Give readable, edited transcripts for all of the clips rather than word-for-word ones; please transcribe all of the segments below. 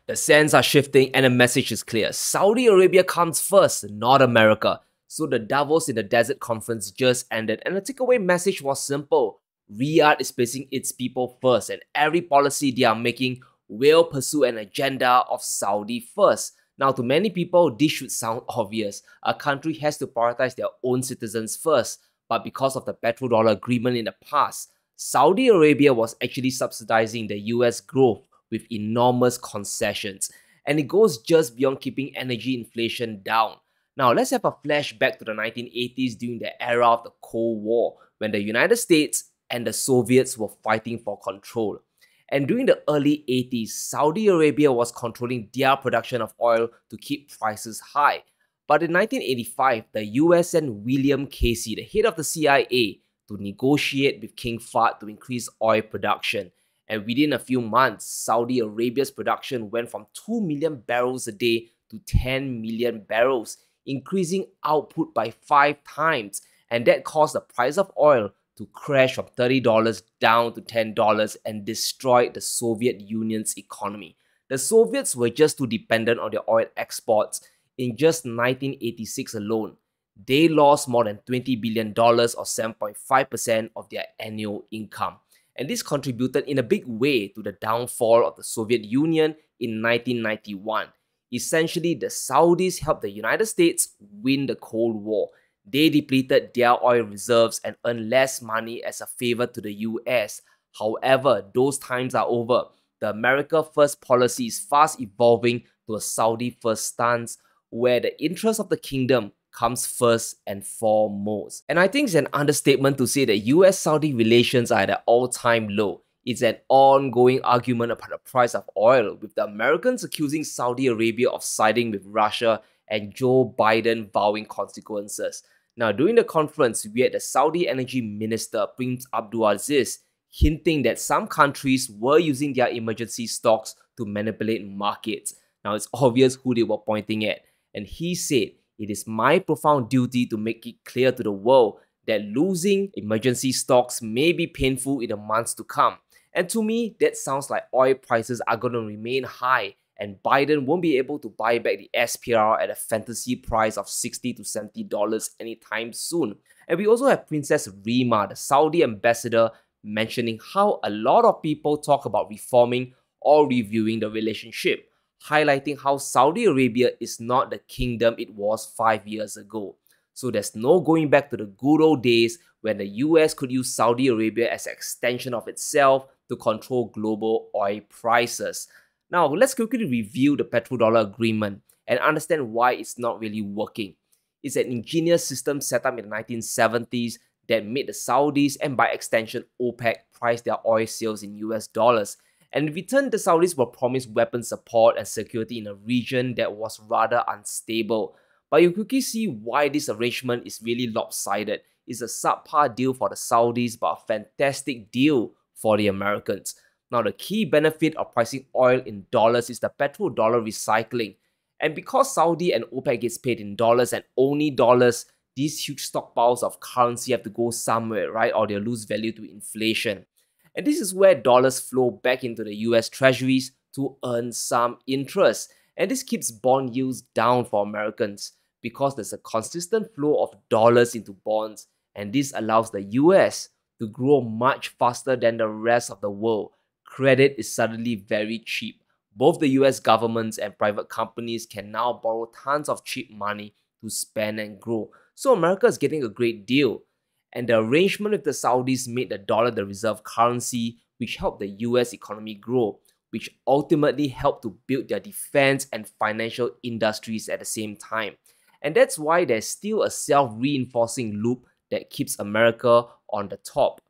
The sands are shifting and the message is clear. Saudi Arabia comes first, not America. So the Davos in the Desert Conference just ended and the takeaway message was simple. Riyadh is placing its people first and every policy they are making will pursue an agenda of Saudi first. Now to many people, this should sound obvious. A country has to prioritize their own citizens first. But because of the petrodollar agreement in the past, Saudi Arabia was actually subsidizing the US growth with enormous concessions. And it goes just beyond keeping energy inflation down. Now, let's have a flashback to the 1980s during the era of the Cold War, when the United States and the Soviets were fighting for control. And during the early 80s, Saudi Arabia was controlling their production of oil to keep prices high. But in 1985, the US sent William Casey, the head of the CIA, to negotiate with King Fahd to increase oil production. And within a few months, Saudi Arabia's production went from 2 million barrels a day to 10 million barrels, increasing output by 5 times. And that caused the price of oil to crash from $30 down to $10 and destroyed the Soviet Union's economy. The Soviets were just too dependent on their oil exports. In just 1986 alone, they lost more than $20 billion or 7.5% of their annual income. And this contributed in a big way to the downfall of the Soviet Union in 1991. Essentially, the Saudis helped the United States win the Cold War. They depleted their oil reserves and earned less money as a favor to the US. However, those times are over. The America First policy is fast evolving to a Saudi First stance, where the interest of the kingdom comes first and foremost. And I think it's an understatement to say that US-Saudi relations are at an all-time low. It's an ongoing argument about the price of oil, with the Americans accusing Saudi Arabia of siding with Russia and Joe Biden vowing consequences. Now, during the conference, we had the Saudi Energy Minister, Prince Abdulaziz, hinting that some countries were using their emergency stocks to manipulate markets. Now, it's obvious who they were pointing at. And he said, "It is my profound duty to make it clear to the world that losing emergency stocks may be painful in the months to come." And to me, that sounds like oil prices are going to remain high and Biden won't be able to buy back the SPR at a fantasy price of $60 to $70 anytime soon. And we also have Princess Rima, the Saudi ambassador, mentioning how a lot of people talk about reforming or reviewing the relationship, highlighting how Saudi Arabia is not the kingdom it was 5 years ago. So there's no going back to the good old days when the US could use Saudi Arabia as an extension of itself to control global oil prices. Now, let's quickly review the petrodollar agreement and understand why it's not really working. It's an ingenious system set up in the 1970s that made the Saudis and by extension OPEC price their oil sales in US dollars. And in return, the Saudis were promised weapon support and security in a region that was rather unstable. But you quickly see why this arrangement is really lopsided. It's a subpar deal for the Saudis, but a fantastic deal for the Americans. Now, the key benefit of pricing oil in dollars is the petrodollar recycling. And because Saudi and OPEC gets paid in dollars and only dollars, these huge stockpiles of currency have to go somewhere, right? Or they'll lose value to inflation. And this is where dollars flow back into the US treasuries to earn some interest. And this keeps bond yields down for Americans because there's a consistent flow of dollars into bonds. And this allows the US to grow much faster than the rest of the world. Credit is suddenly very cheap. Both the US governments and private companies can now borrow tons of cheap money to spend and grow. So America is getting a great deal. And the arrangement with the Saudis made the dollar the reserve currency, which helped the US economy grow, which ultimately helped to build their defense and financial industries at the same time. And that's why there's still a self-reinforcing loop that keeps America on the top.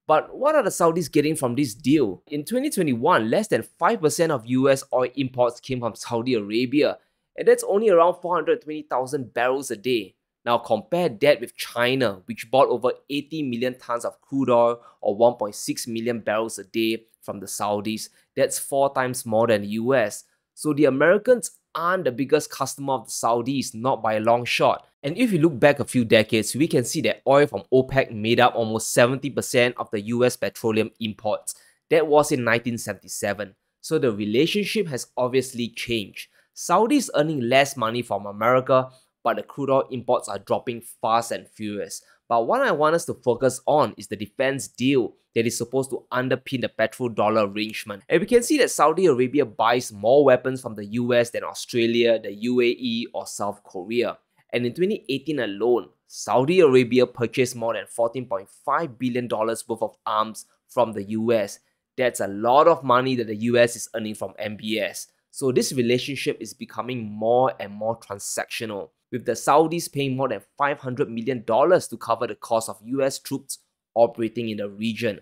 But what are the Saudis getting from this deal? In 2021, less than 5% of US oil imports came from Saudi Arabia, and that's only around 420,000 barrels a day. Now compare that with China, which bought over 80 million tons of crude oil or 1.6 million barrels a day from the Saudis. That's 4 times more than the US. So the Americans aren't the biggest customer of the Saudis, not by a long shot. And if you look back a few decades, we can see that oil from OPEC made up almost 70% of the US petroleum imports. That was in 1977. So the relationship has obviously changed. Saudi is earning less money from America, but the crude oil imports are dropping fast and furious. But what I want us to focus on is the defense deal that is supposed to underpin the petrodollar arrangement. And we can see that Saudi Arabia buys more weapons from the US than Australia, the UAE, or South Korea. And in 2018 alone, Saudi Arabia purchased more than $14.5 billion worth of arms from the US. That's a lot of money that the US is earning from MBS. So this relationship is becoming more and more transactional, with the Saudis paying more than $500 million to cover the cost of US troops operating in the region.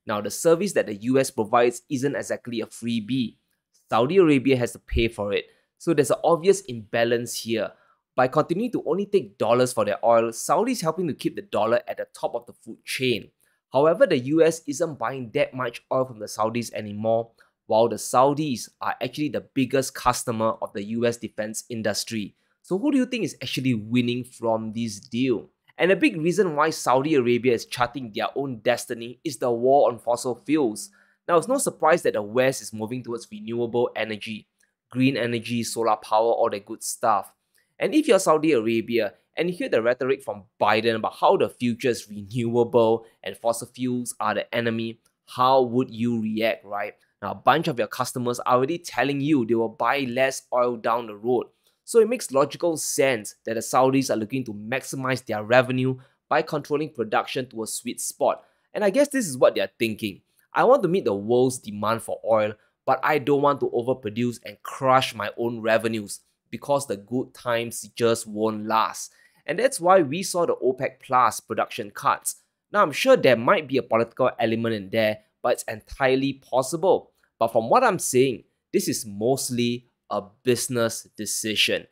Now, the service that the US provides isn't exactly a freebie. Saudi Arabia has to pay for it. So there's an obvious imbalance here. By continuing to only take dollars for their oil, Saudi is helping to keep the dollar at the top of the food chain. However, the US isn't buying that much oil from the Saudis anymore, while the Saudis are actually the biggest customer of the US defense industry. So who do you think is actually winning from this deal? And a big reason why Saudi Arabia is charting their own destiny is the war on fossil fuels. Now, it's no surprise that the West is moving towards renewable energy, green energy, solar power, all that good stuff. And if you're Saudi Arabia and you hear the rhetoric from Biden about how the future is renewable and fossil fuels are the enemy, how would you react, right? Now, a bunch of your customers are already telling you they will buy less oil down the road. So it makes logical sense that the Saudis are looking to maximize their revenue by controlling production to a sweet spot. And I guess this is what they're thinking. I want to meet the world's demand for oil, but I don't want to overproduce and crush my own revenues, because the good times just won't last. And that's why we saw the OPEC Plus production cuts. Now, I'm sure there might be a political element in there, but it's entirely possible. But from what I'm saying, this is mostly a business decision.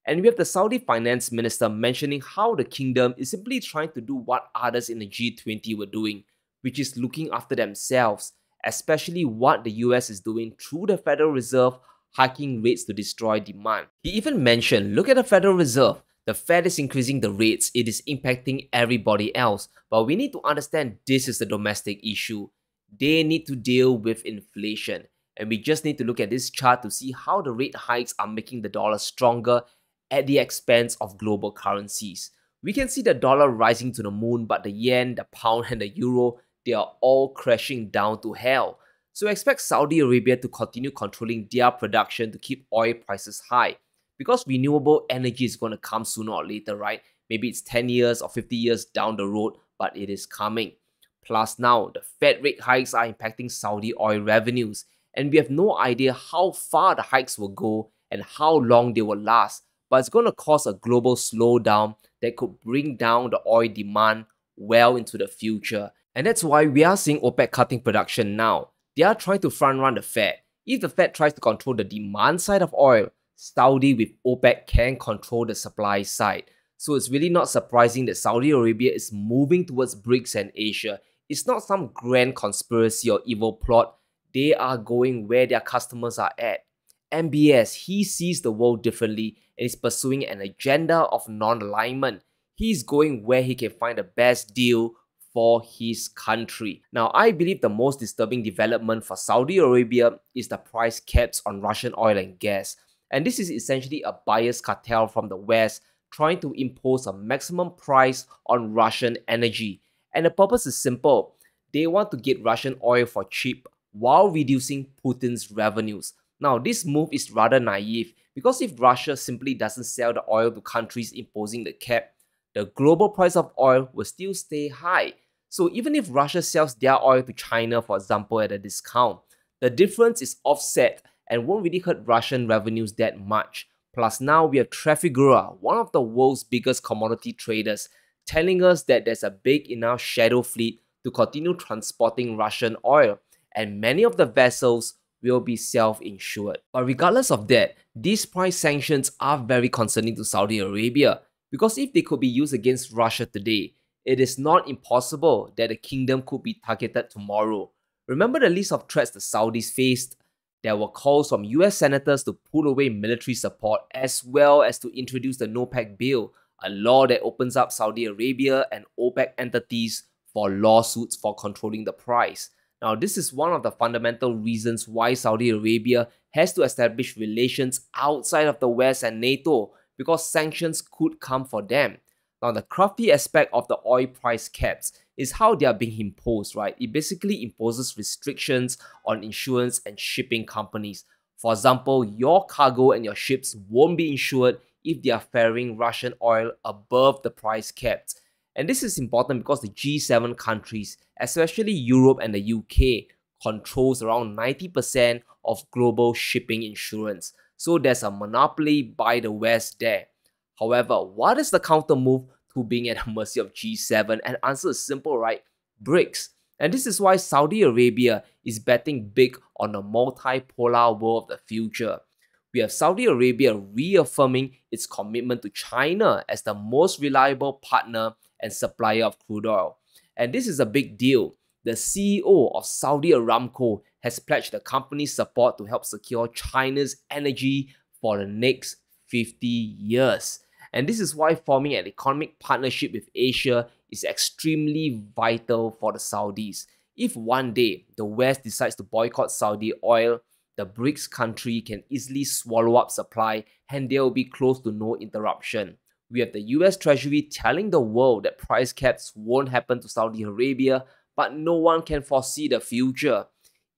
And we have the Saudi finance minister mentioning how the kingdom is simply trying to do what others in the G20 were doing, which is looking after themselves, especially what the US is doing through the Federal Reserve hiking rates to destroy demand. He even mentioned, look at the Federal Reserve. The Fed is increasing the rates, it is impacting everybody else. But we need to understand this is a domestic issue. They need to deal with inflation. And we just need to look at this chart to see how the rate hikes are making the dollar stronger at the expense of global currencies. We can see the dollar rising to the moon, but the yen, the pound, and the euro, they are all crashing down to hell. So expect Saudi Arabia to continue controlling their production to keep oil prices high, because renewable energy is going to come sooner or later, right? Maybe it's 10 years or 50 years down the road, but it is coming. Plus now, the Fed rate hikes are impacting Saudi oil revenues, and we have no idea how far the hikes will go and how long they will last, but it's going to cause a global slowdown that could bring down the oil demand well into the future. And that's why we are seeing OPEC cutting production now. They are trying to front run the Fed. If the Fed tries to control the demand side of oil, Saudi with OPEC can control the supply side. So it's really not surprising that Saudi Arabia is moving towards BRICS and Asia. It's not some grand conspiracy or evil plot. They are going where their customers are at. MBS, he sees the world differently and is pursuing an agenda of non-alignment. He's going where he can find the best deal for his country. Now, I believe the most disturbing development for Saudi Arabia is the price caps on Russian oil and gas. And this is essentially a buyer's cartel from the West trying to impose a maximum price on Russian energy. And the purpose is simple. They want to get Russian oil for cheap while reducing Putin's revenues. Now, this move is rather naive, because if Russia simply doesn't sell the oil to countries imposing the cap, the global price of oil will still stay high. So even if Russia sells their oil to China, for example, at a discount, the difference is offset and won't really hurt Russian revenues that much. Plus now we have Trafigura, one of the world's biggest commodity traders, telling us that there's a big enough shadow fleet to continue transporting Russian oil, and many of the vessels will be self-insured. But regardless of that, these price sanctions are very concerning to Saudi Arabia, because if they could be used against Russia today, it is not impossible that the kingdom could be targeted tomorrow. Remember the list of threats the Saudis faced? There were calls from US senators to pull away military support, as well as to introduce the NOPEC bill, a law that opens up Saudi Arabia and OPEC entities for lawsuits for controlling the price. Now, this is one of the fundamental reasons why Saudi Arabia has to establish relations outside of the West and NATO, because sanctions could come for them. Now, the crafty aspect of the oil price caps is how they are being imposed, right? It basically imposes restrictions on insurance and shipping companies. For example, your cargo and your ships won't be insured if they are ferrying Russian oil above the price caps. And this is important because the G7 countries, especially Europe and the UK, controls around 90% of global shipping insurance. So there's a monopoly by the West there. However, what is the counter move to being at the mercy of G7? And answer is simple, right? BRICS. And this is why Saudi Arabia is betting big on a multipolar world of the future. We have Saudi Arabia reaffirming its commitment to China as the most reliable partner and supplier of crude oil. And this is a big deal. The CEO of Saudi Aramco has pledged the company's support to help secure China's energy for the next 50 years. And this is why forming an economic partnership with Asia is extremely vital for the Saudis. If one day the West decides to boycott Saudi oil, the BRICS country can easily swallow up supply and there will be close to no interruption. We have the US Treasury telling the world that price caps won't happen to Saudi Arabia, but no one can foresee the future.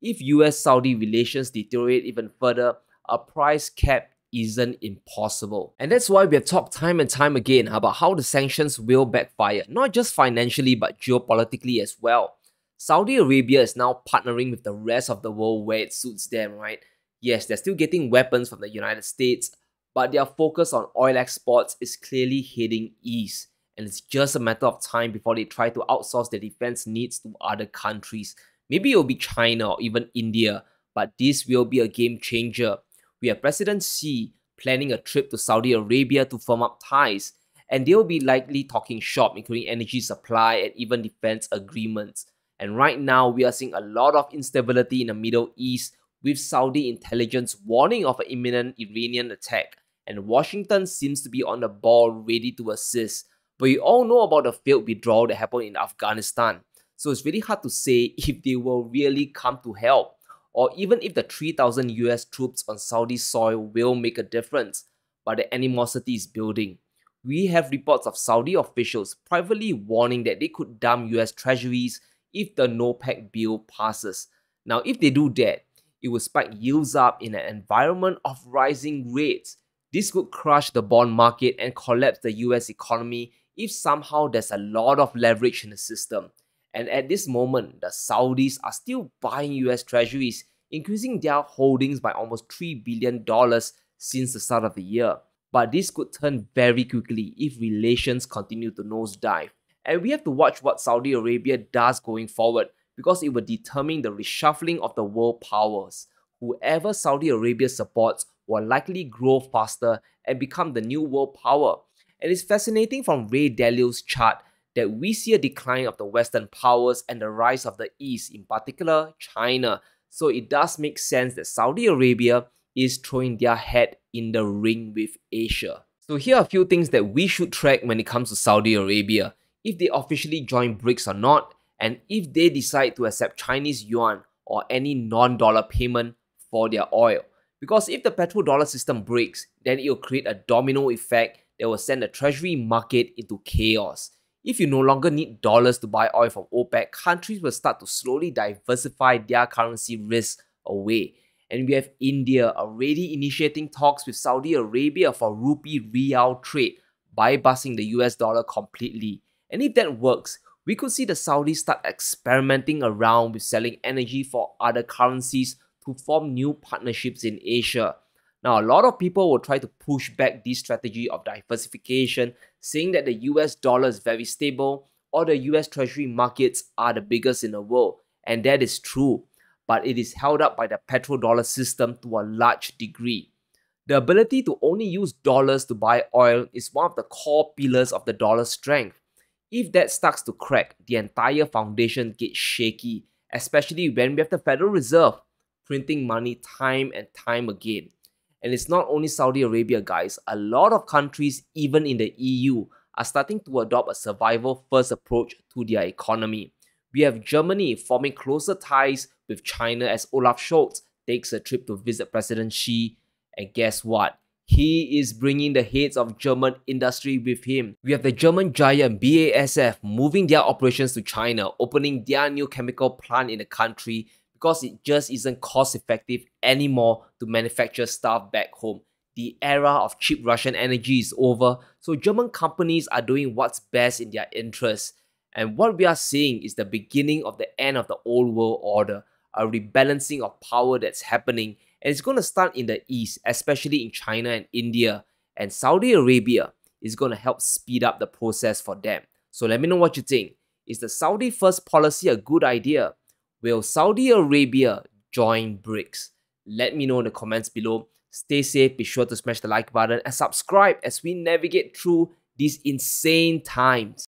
If US-Saudi relations deteriorate even further, a price cap isn't impossible. And that's why we have talked time and time again about how the sanctions will backfire, not just financially but geopolitically as well. Saudi Arabia is now partnering with the rest of the world where it suits them, right? Yes, they're still getting weapons from the United States, but their focus on oil exports is clearly heading east. And it's just a matter of time before they try to outsource their defense needs to other countries. Maybe it'll be China or even India, but this will be a game changer. We have President Xi planning a trip to Saudi Arabia to firm up ties, and they'll be likely talking shop, including energy supply and even defense agreements. And right now, we are seeing a lot of instability in the Middle East, with Saudi intelligence warning of an imminent Iranian attack, and Washington seems to be on the ball ready to assist. But we all know about the failed withdrawal that happened in Afghanistan, so it's really hard to say if they will really come to help, or even if the 3,000 US troops on Saudi soil will make a difference. But the animosity is building. We have reports of Saudi officials privately warning that they could dump US treasuries if the NOPEC bill passes. Now, if they do that, it will spike yields up in an environment of rising rates. This could crush the bond market and collapse the US economy if somehow there's a lot of leverage in the system. And at this moment, the Saudis are still buying US treasuries, increasing their holdings by almost $3 billion since the start of the year. But this could turn very quickly if relations continue to nosedive. And we have to watch what Saudi Arabia does going forward, because it will determine the reshuffling of the world powers. Whoever Saudi Arabia supports will likely grow faster and become the new world power. And it's fascinating from Ray Dalio's chart that we see a decline of the Western powers and the rise of the East, in particular China. So it does make sense that Saudi Arabia is throwing their hat in the ring with Asia. So here are a few things that we should track when it comes to Saudi Arabia: if they officially join BRICS or not, and if they decide to accept Chinese yuan or any non-dollar payment for their oil. Because if the petrodollar system breaks, then it will create a domino effect that will send the treasury market into chaos. If you no longer need dollars to buy oil from OPEC, countries will start to slowly diversify their currency risk away. And we have India already initiating talks with Saudi Arabia for rupee rial trade, bypassing the US dollar completely. And if that works, we could see the Saudis start experimenting around with selling energy for other currencies to form new partnerships in Asia. Now, a lot of people will try to push back this strategy of diversification, saying that the US dollar is very stable or the US treasury markets are the biggest in the world. And that is true, but it is held up by the petrodollar system to a large degree. The ability to only use dollars to buy oil is one of the core pillars of the dollar's strength. If that starts to crack, the entire foundation gets shaky, especially when we have the Federal Reserve printing money time and time again. And it's not only Saudi Arabia, guys. A lot of countries, even in the EU, are starting to adopt a survival-first approach to their economy. We have Germany forming closer ties with China as Olaf Scholz takes a trip to visit President Xi. And guess what? He is bringing the heads of German industry with him. We have the German giant BASF moving their operations to China, opening their new chemical plant in the country because it just isn't cost effective anymore to manufacture stuff back home. The era of cheap Russian energy is over, so German companies are doing what's best in their interests. And what we are seeing is the beginning of the end of the old world order, a rebalancing of power that's happening, and it's going to start in the east, especially in China and India. And Saudi Arabia is going to help speed up the process for them. So let me know what you think. Is the Saudi first policy a good idea? Will Saudi Arabia join BRICS? Let me know in the comments below. Stay safe, be sure to smash the like button and subscribe as we navigate through these insane times.